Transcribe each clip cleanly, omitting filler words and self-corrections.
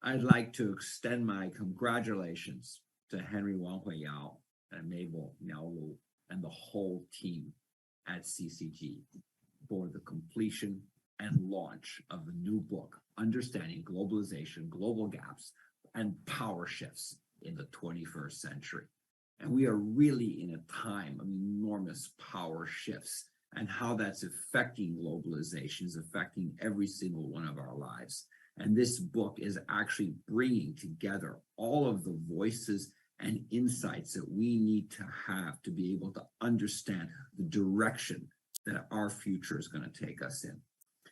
I'd like to extend my congratulations to Henry Wang Huiyao and Mabel Miaolu and the whole team at CCG for the completion and launch of the new book, Understanding Globalization, Global Gaps, and Power Shifts in the 21st Century. And we are really in a time of enormous power shifts, and how that's affecting globalization is affecting every single one of our lives. And this book is actually bringing together all of the voices and insights that we need to have to be able to understand the direction that our future is going to take us in.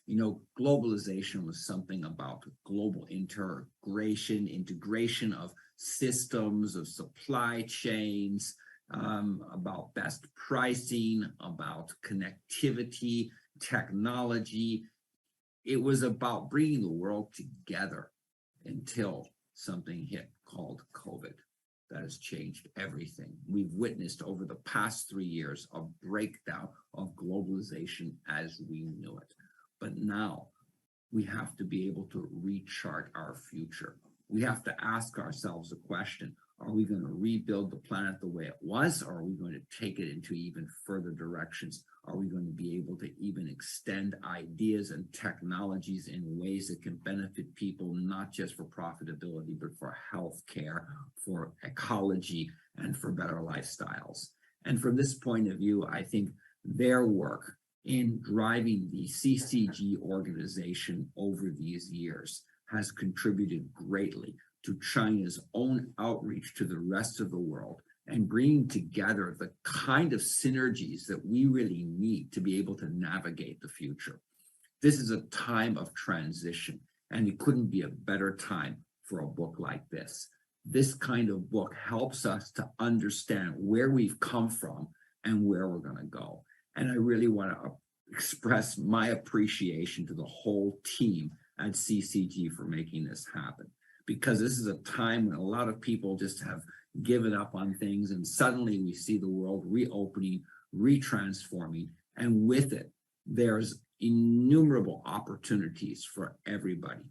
You know, globalization was something about global integration of systems, of supply chains, about best pricing, about connectivity, technology. It was about bringing the world together until something hit called COVID. That has changed everything. We've witnessed over the past 3 years a breakdown of globalization as we knew it. But now we have to be able to rechart our future. We have to ask ourselves a question: are we going to rebuild the planet the way it was, or are we going to take it into even further directions? Are we going to be able to even extend ideas and technologies in ways that can benefit people, not just for profitability, but for healthcare, for ecology, and for better lifestyles? And from this point of view, I think their work in driving the CCG organization over these years has contributed greatly to China's own outreach to the rest of the world, and bringing together the kind of synergies that we really need to be able to navigate the future. This is a time of transition, and it couldn't be a better time for a book like this. This kind of book helps us to understand where we've come from and where we're going to go. And I really want to express my appreciation to the whole team at CCG for making this happen, because this is a time when a lot of people just have given up on things, and suddenly we see the world reopening, retransforming, and with it, there's innumerable opportunities for everybody.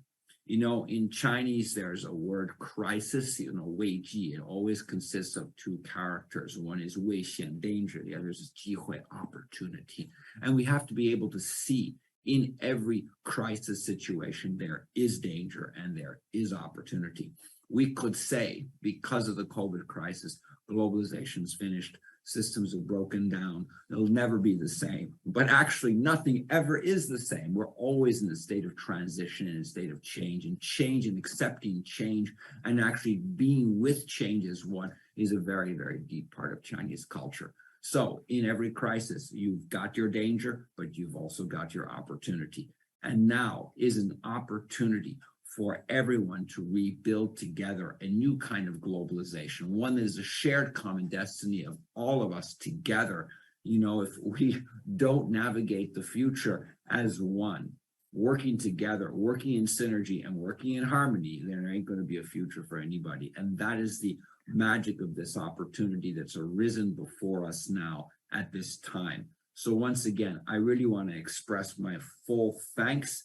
You know, in Chinese, there's a word crisis, weiji. It always consists of two characters. One is weixian, danger. The other is 机会, opportunity. And we have to be able to see in every crisis situation, there is danger and there is opportunity. We could say, because of the COVID crisis, globalization's finished, systems have broken down, it'll never be the same. But actually, nothing ever is the same. We're always in a state of transition and a state of change and accepting change, and actually being with change as one is a very, very deep part of Chinese culture. So in every crisis, you've got your danger, but you've also got your opportunity. And now is an opportunity for everyone to rebuild together a new kind of globalization, one that is a shared common destiny of all of us together. You know, if we don't navigate the future as one, working together, working in synergy and working in harmony, there ain't going to be a future for anybody. And that is the magic of this opportunity that's arisen before us now at this time. So once again, I really want to express my full thanks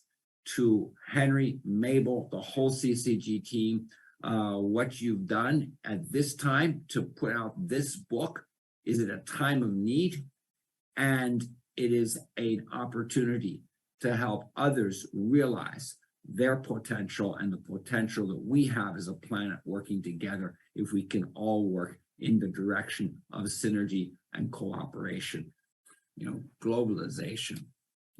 to Henry, Mabel, the whole CCG team. What you've done at this time to put out this book is at a time of need, and it is an opportunity to help others realize their potential and the potential that we have as a planet working together if we can all work in the direction of synergy and cooperation. You know, globalization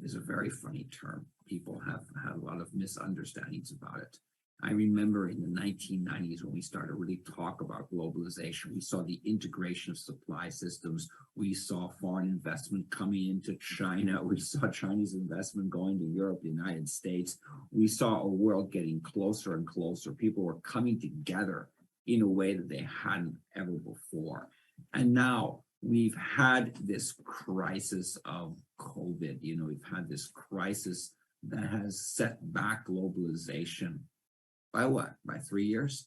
is a very funny term. People have had a lot of misunderstandings about it. I remember in the 1990s when we started to really talk about globalization, we saw the integration of supply systems. We saw foreign investment coming into China. We saw Chinese investment going to Europe, the United States. We saw a world getting closer and closer. People were coming together in a way that they hadn't ever before. And now we've had this crisis of COVID. You know, we've had this crisis that has set back globalization by what? By 3 years?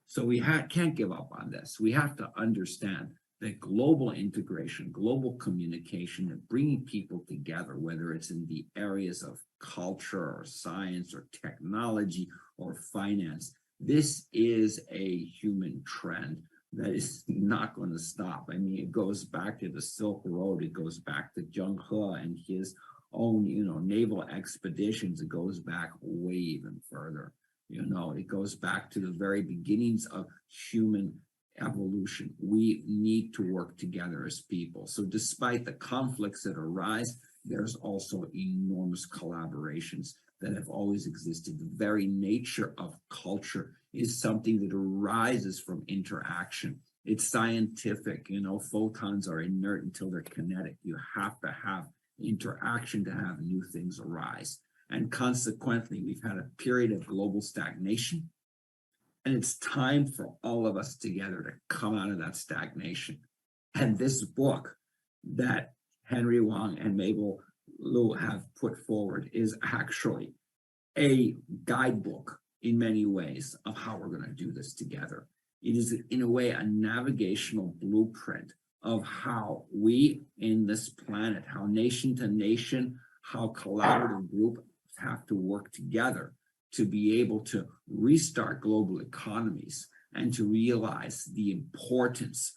So we can't give up on this. We have to understand that global integration, global communication, and bringing people together, whether it's in the areas of culture or science or technology or finance. This is a human trend that is not going to stop. I mean, it goes back to the Silk Road. It goes back to Zheng He and his own, naval expeditions. It goes back way even further. It goes back to the very beginnings of human evolution. We need to work together as people. So despite the conflicts that arise, there's also enormous collaborations that have always existed. The very nature of culture is something that arises from interaction. It's scientific, photons are inert until they're kinetic. You have to have interaction to have new things arise. And consequently, we've had a period of global stagnation. And it's time for all of us together to come out of that stagnation. And this book that Henry Wang and Mabel Liu have put forward is actually a guidebook in many ways of how we're going to do this together. It is, in a way, a navigational blueprint of how we in this planet, how nation to nation, how collaborative groups have to work together to be able to restart global economies and to realize the importance